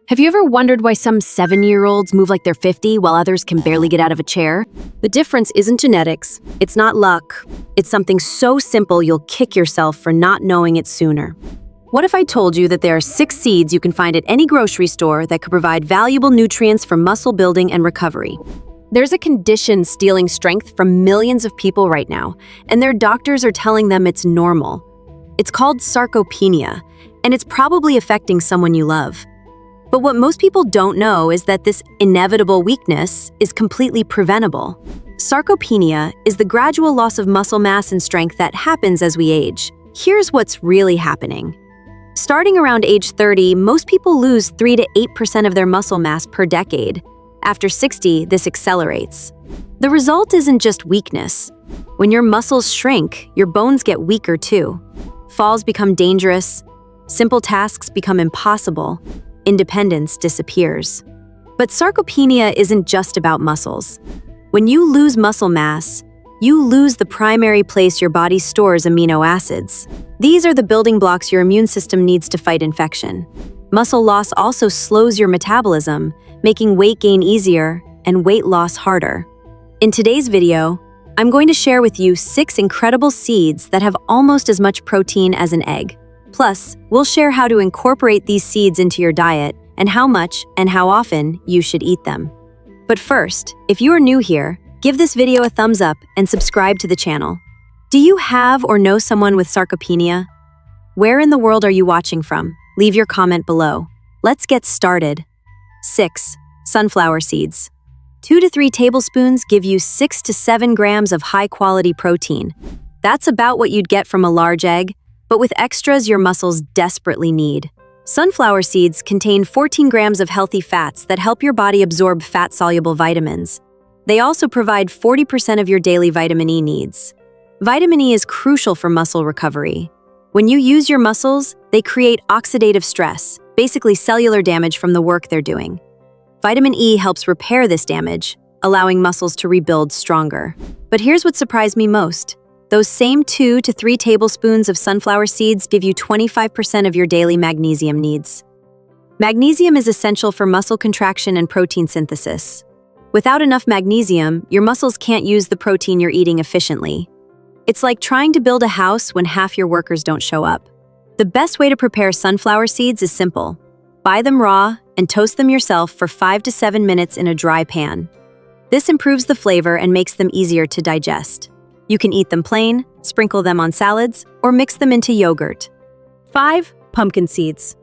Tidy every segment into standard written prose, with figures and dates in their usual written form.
Have you ever wondered why some 7-year-olds move like they're 50 while others can barely get out of a chair? The difference isn't genetics. It's not luck. It's something so simple you'll kick yourself for not knowing it sooner. What if I told you that there are 6 seeds you can find at any grocery store that could provide valuable nutrients for muscle building and recovery? There's a condition stealing strength from millions of people right now, and their doctors are telling them it's normal. It's called sarcopenia, and it's probably affecting someone you love. But what most people don't know is that this inevitable weakness is completely preventable. Sarcopenia is the gradual loss of muscle mass and strength that happens as we age. Here's what's really happening. Starting around age 30, most people lose 3 to 8% of their muscle mass per decade. After 60, this accelerates. The result isn't just weakness. When your muscles shrink, your bones get weaker too. Falls become dangerous. Simple tasks become impossible. Independence disappears. But sarcopenia isn't just about muscles. When you lose muscle mass, you lose the primary place your body stores amino acids. These are the building blocks your immune system needs to fight infection. Muscle loss also slows your metabolism, making weight gain easier and weight loss harder. In today's video, I'm going to share with you 6 incredible seeds that have almost as much protein as an egg. Plus, we'll share how to incorporate these seeds into your diet and how much and how often you should eat them. But first, if you are new here, give this video a thumbs up and subscribe to the channel. Do you have or know someone with sarcopenia? Where in the world are you watching from? Leave your comment below. Let's get started. 6. Sunflower seeds. 2 to 3 tablespoons give you 6 to 7 grams of high-quality protein. That's about what you'd get from a large egg, but with extras your muscles desperately need. Sunflower seeds contain 14 grams of healthy fats that help your body absorb fat-soluble vitamins. They also provide 40% of your daily vitamin E needs. Vitamin E is crucial for muscle recovery. When you use your muscles, they create oxidative stress, basically cellular damage from the work they're doing. Vitamin E helps repair this damage, allowing muscles to rebuild stronger. But here's what surprised me most. Those same 2 to 3 tablespoons of sunflower seeds give you 25% of your daily magnesium needs. Magnesium is essential for muscle contraction and protein synthesis. Without enough magnesium, your muscles can't use the protein you're eating efficiently. It's like trying to build a house when half your workers don't show up. The best way to prepare sunflower seeds is simple. Buy them raw and toast them yourself for 5 to 7 minutes in a dry pan. This improves the flavor and makes them easier to digest. You can eat them plain, sprinkle them on salads, or mix them into yogurt. 5. Pumpkin seeds.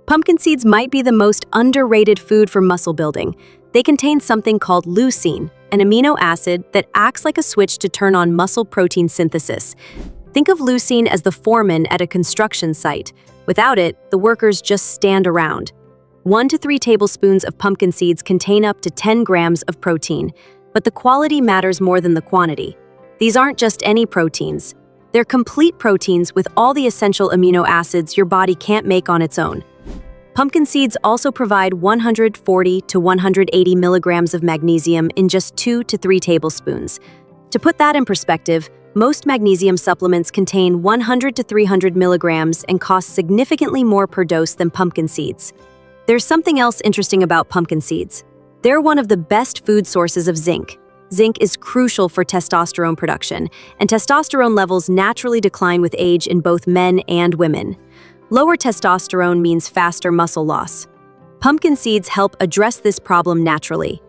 Pumpkin seeds might be the most underrated food for muscle building. They contain something called leucine, an amino acid that acts like a switch to turn on muscle protein synthesis. Think of leucine as the foreman at a construction site. Without it, the workers just stand around. 1 to 3 tablespoons of pumpkin seeds contain up to 10 grams of protein, but the quality matters more than the quantity. These aren't just any proteins. They're complete proteins with all the essential amino acids your body can't make on its own. Pumpkin seeds also provide 140 to 180 milligrams of magnesium in just 2 to 3 tablespoons. To put that in perspective, most magnesium supplements contain 100 to 300 milligrams and cost significantly more per dose than pumpkin seeds. There's something else interesting about pumpkin seeds. They're one of the best food sources of zinc. Zinc is crucial for testosterone production, and testosterone levels naturally decline with age in both men and women. Lower testosterone means faster muscle loss. Pumpkin seeds help address this problem naturally.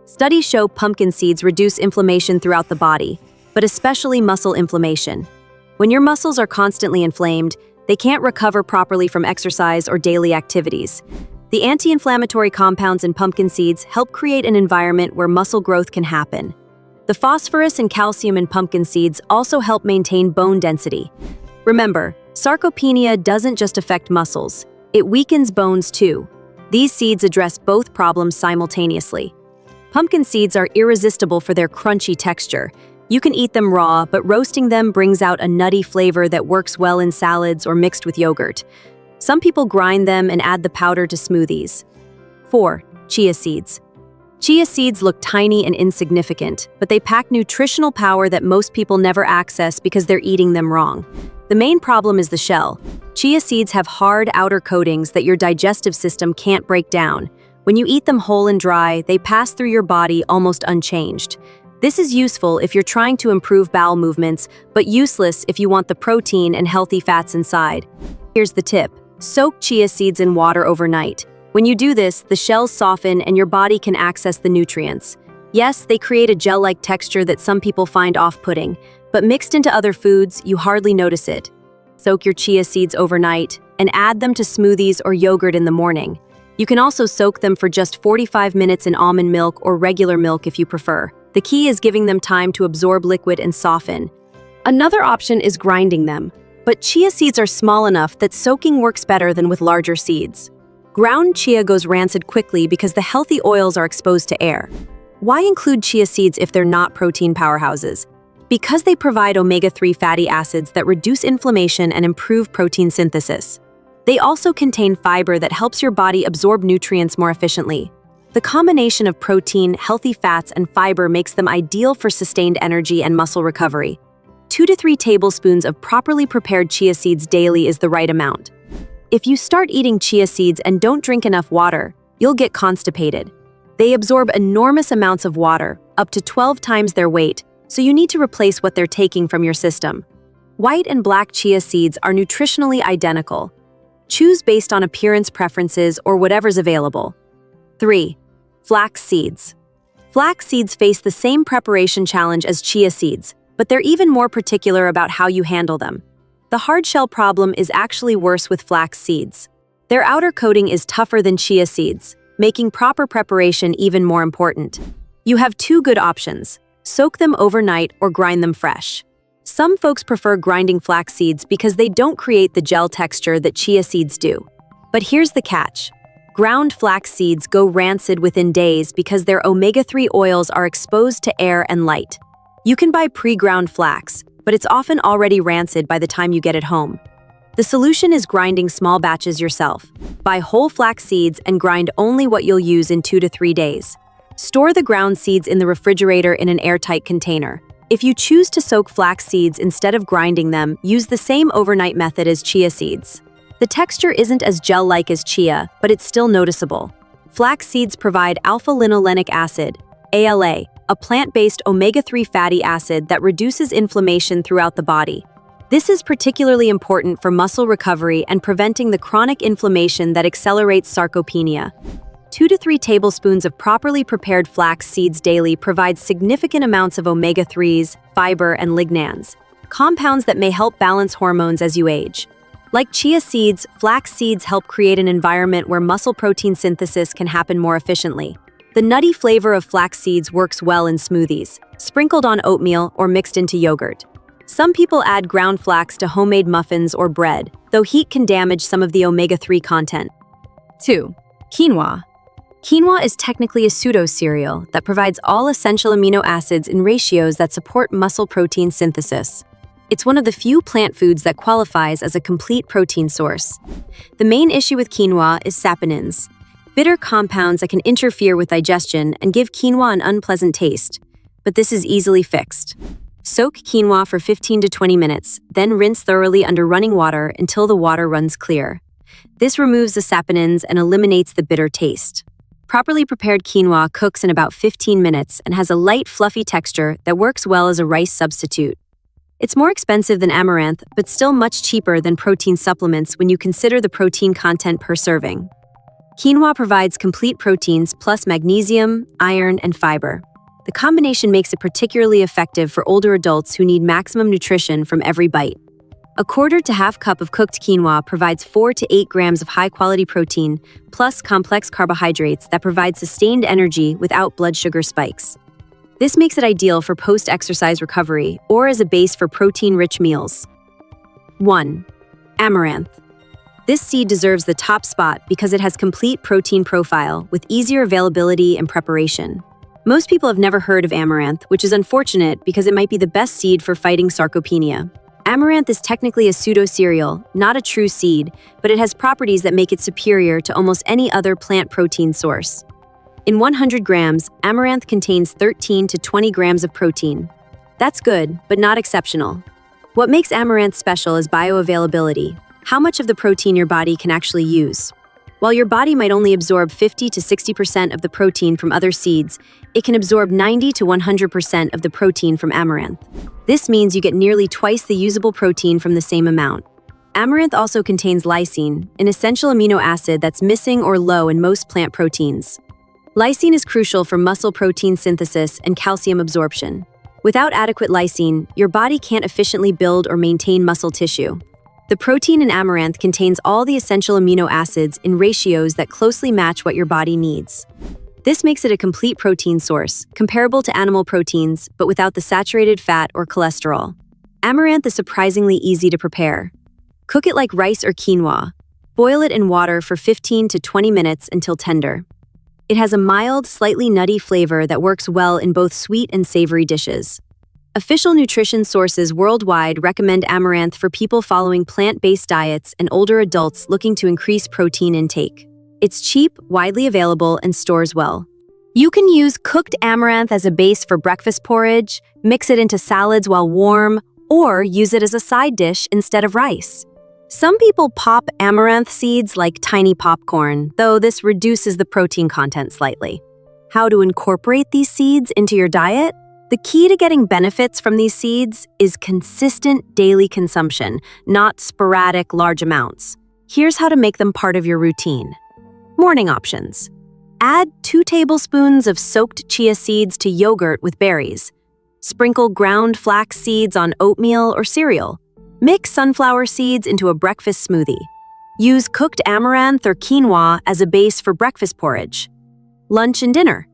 Studies show pumpkin seeds reduce inflammation throughout the body, but especially muscle inflammation. When your muscles are constantly inflamed, they can't recover properly from exercise or daily activities. The anti-inflammatory compounds in pumpkin seeds help create an environment where muscle growth can happen. The phosphorus and calcium in pumpkin seeds also help maintain bone density. Remember, sarcopenia doesn't just affect muscles, it weakens bones too. These seeds address both problems simultaneously. Pumpkin seeds are irresistible for their crunchy texture. You can eat them raw, but roasting them brings out a nutty flavor that works well in salads or mixed with yogurt. Some people grind them and add the powder to smoothies. 4. Chia seeds. Chia seeds look tiny and insignificant, but they pack nutritional power that most people never access because they're eating them wrong. The main problem is the shell. Chia seeds have hard outer coatings that your digestive system can't break down. When you eat them whole and dry, they pass through your body almost unchanged. This is useful if you're trying to improve bowel movements, but useless if you want the protein and healthy fats inside. Here's the tip. Soak chia seeds in water overnight. When you do this, the shells soften and your body can access the nutrients. Yes, they create a gel-like texture that some people find off-putting, but mixed into other foods, you hardly notice it. Soak your chia seeds overnight and add them to smoothies or yogurt in the morning. You can also soak them for just 45 minutes in almond milk or regular milk if you prefer. The key is giving them time to absorb liquid and soften. Another option is grinding them, but chia seeds are small enough that soaking works better than with larger seeds. Ground chia goes rancid quickly because the healthy oils are exposed to air. Why include chia seeds if they're not protein powerhouses? Because they provide omega-3 fatty acids that reduce inflammation and improve protein synthesis. They also contain fiber that helps your body absorb nutrients more efficiently. The combination of protein, healthy fats, and fiber makes them ideal for sustained energy and muscle recovery. 2 to 3 tablespoons of properly prepared chia seeds daily is the right amount. If you start eating chia seeds and don't drink enough water, you'll get constipated. They absorb enormous amounts of water, up to 12 times their weight, so you need to replace what they're taking from your system. White and black chia seeds are nutritionally identical. Choose based on appearance preferences or whatever's available. 3. Flax seeds. Flax seeds face the same preparation challenge as chia seeds, but they're even more particular about how you handle them. The hard shell problem is actually worse with flax seeds. Their outer coating is tougher than chia seeds, making proper preparation even more important. You have 2 good options: soak them overnight or grind them fresh. Some folks prefer grinding flax seeds because they don't create the gel texture that chia seeds do. But here's the catch. Ground flax seeds go rancid within days because their omega-3 oils are exposed to air and light. You can buy pre-ground flax, but it's often already rancid by the time you get it home. The solution is grinding small batches yourself. Buy whole flax seeds and grind only what you'll use in 2 to 3 days. Store the ground seeds in the refrigerator in an airtight container. If you choose to soak flax seeds instead of grinding them, use the same overnight method as chia seeds. The texture isn't as gel-like as chia, but it's still noticeable. Flax seeds provide alpha-linolenic acid, ALA, a plant-based omega-3 fatty acid that reduces inflammation throughout the body. This is particularly important for muscle recovery and preventing the chronic inflammation that accelerates sarcopenia. 2 to 3 tablespoons of properly prepared flax seeds daily provide significant amounts of omega-3s, fiber, and lignans, compounds that may help balance hormones as you age. Like chia seeds, flax seeds help create an environment where muscle protein synthesis can happen more efficiently. The nutty flavor of flax seeds works well in smoothies, sprinkled on oatmeal or mixed into yogurt. Some people add ground flax to homemade muffins or bread, though heat can damage some of the omega-3 content. 2. Quinoa. Quinoa is technically a pseudo-cereal that provides all essential amino acids in ratios that support muscle protein synthesis. It's one of the few plant foods that qualifies as a complete protein source. The main issue with quinoa is saponins, bitter compounds that can interfere with digestion and give quinoa an unpleasant taste, but this is easily fixed. Soak quinoa for 15 to 20 minutes, then rinse thoroughly under running water until the water runs clear. This removes the saponins and eliminates the bitter taste. Properly prepared quinoa cooks in about 15 minutes and has a light, fluffy texture that works well as a rice substitute. It's more expensive than amaranth, but still much cheaper than protein supplements when you consider the protein content per serving. Quinoa provides complete proteins plus magnesium, iron, and fiber. The combination makes it particularly effective for older adults who need maximum nutrition from every bite. A quarter to half cup of cooked quinoa provides 4 to 8 grams of high-quality protein, plus complex carbohydrates that provide sustained energy without blood sugar spikes. This makes it ideal for post-exercise recovery or as a base for protein-rich meals. 1. Amaranth. This seed deserves the top spot because it has complete protein profile with easier availability and preparation. Most people have never heard of amaranth, which is unfortunate because it might be the best seed for fighting sarcopenia. Amaranth is technically a pseudo-cereal, not a true seed, but it has properties that make it superior to almost any other plant protein source. In 100 grams, amaranth contains 13 to 20 grams of protein. That's good, but not exceptional. What makes amaranth special is bioavailability, how much of the protein your body can actually use. While your body might only absorb 50 to 60% of the protein from other seeds, it can absorb 90 to 100% of the protein from amaranth. This means you get nearly twice the usable protein from the same amount. Amaranth also contains lysine, an essential amino acid that's missing or low in most plant proteins. Lysine is crucial for muscle protein synthesis and calcium absorption. Without adequate lysine, your body can't efficiently build or maintain muscle tissue. The protein in amaranth contains all the essential amino acids in ratios that closely match what your body needs. This makes it a complete protein source, comparable to animal proteins, but without the saturated fat or cholesterol. Amaranth is surprisingly easy to prepare. Cook it like rice or quinoa. Boil it in water for 15 to 20 minutes until tender. It has a mild, slightly nutty flavor that works well in both sweet and savory dishes. Official nutrition sources worldwide recommend amaranth for people following plant-based diets and older adults looking to increase protein intake. It's cheap, widely available, and stores well. You can use cooked amaranth as a base for breakfast porridge, mix it into salads while warm, or use it as a side dish instead of rice. Some people pop amaranth seeds like tiny popcorn, though this reduces the protein content slightly. How to incorporate these seeds into your diet? The key to getting benefits from these seeds is consistent daily consumption, not sporadic large amounts. Here's how to make them part of your routine. Morning options. Add 2 tablespoons of soaked chia seeds to yogurt with berries. Sprinkle ground flax seeds on oatmeal or cereal. Mix sunflower seeds into a breakfast smoothie. Use cooked amaranth or quinoa as a base for breakfast porridge. Lunch and dinner.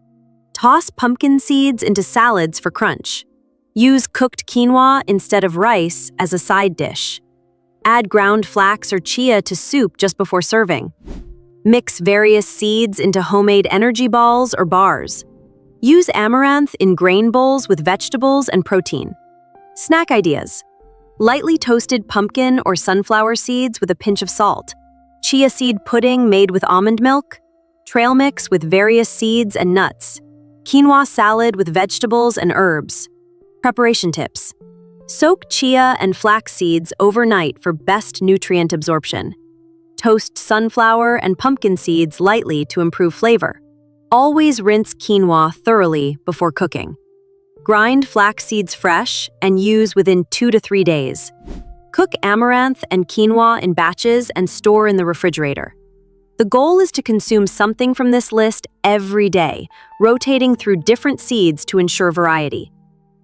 Toss pumpkin seeds into salads for crunch. Use cooked quinoa instead of rice as a side dish. Add ground flax or chia to soup just before serving. Mix various seeds into homemade energy balls or bars. Use amaranth in grain bowls with vegetables and protein. Snack ideas. Lightly toasted pumpkin or sunflower seeds with a pinch of salt. Chia seed pudding made with almond milk. Trail mix with various seeds and nuts. Quinoa salad with vegetables and herbs. Preparation tips. Soak chia and flax seeds overnight for best nutrient absorption. Toast sunflower and pumpkin seeds lightly to improve flavor. Always rinse quinoa thoroughly before cooking. Grind flax seeds fresh and use within 2 to 3 days. Cook amaranth and quinoa in batches and store in the refrigerator. The goal is to consume something from this list every day, rotating through different seeds to ensure variety.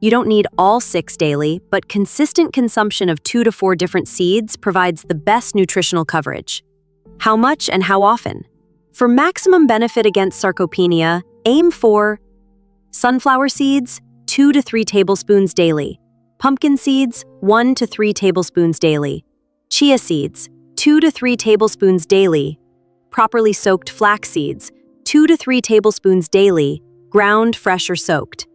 You don't need all 6 daily, but consistent consumption of 2 to 4 different seeds provides the best nutritional coverage. How much and how often? For maximum benefit against sarcopenia, aim for sunflower seeds, 2 to 3 tablespoons daily. Pumpkin seeds, 1 to 3 tablespoons daily. Chia seeds, 2 to 3 tablespoons daily. Properly soaked flax seeds, 2 to 3 tablespoons daily, ground, fresh, or soaked.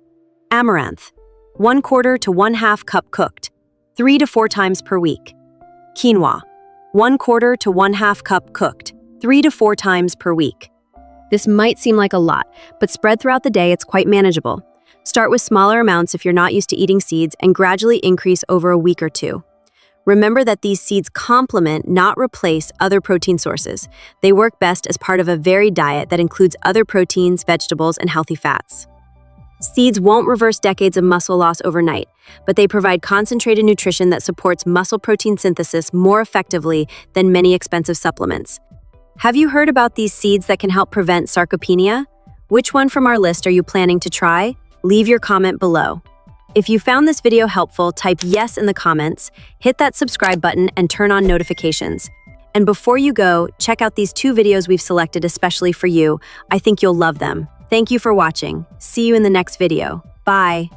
Amaranth, 1/4 to 1/2 cup cooked, 3 to 4 times per week. Quinoa, 1/4 to 1/2 cup cooked, 3 to 4 times per week. This might seem like a lot, but spread throughout the day, it's quite manageable. Start with smaller amounts if you're not used to eating seeds and gradually increase over a week or 2. Remember that these seeds complement, not replace, other protein sources. They work best as part of a varied diet that includes other proteins, vegetables, and healthy fats. Seeds won't reverse decades of muscle loss overnight, but they provide concentrated nutrition that supports muscle protein synthesis more effectively than many expensive supplements. Have you heard about these seeds that can help prevent sarcopenia? Which one from our list are you planning to try? Leave your comment below. If you found this video helpful, type yes in the comments, hit that subscribe button, and turn on notifications. And before you go, check out these 2 videos we've selected especially for you. I think you'll love them. Thank you for watching. See you in the next video. Bye.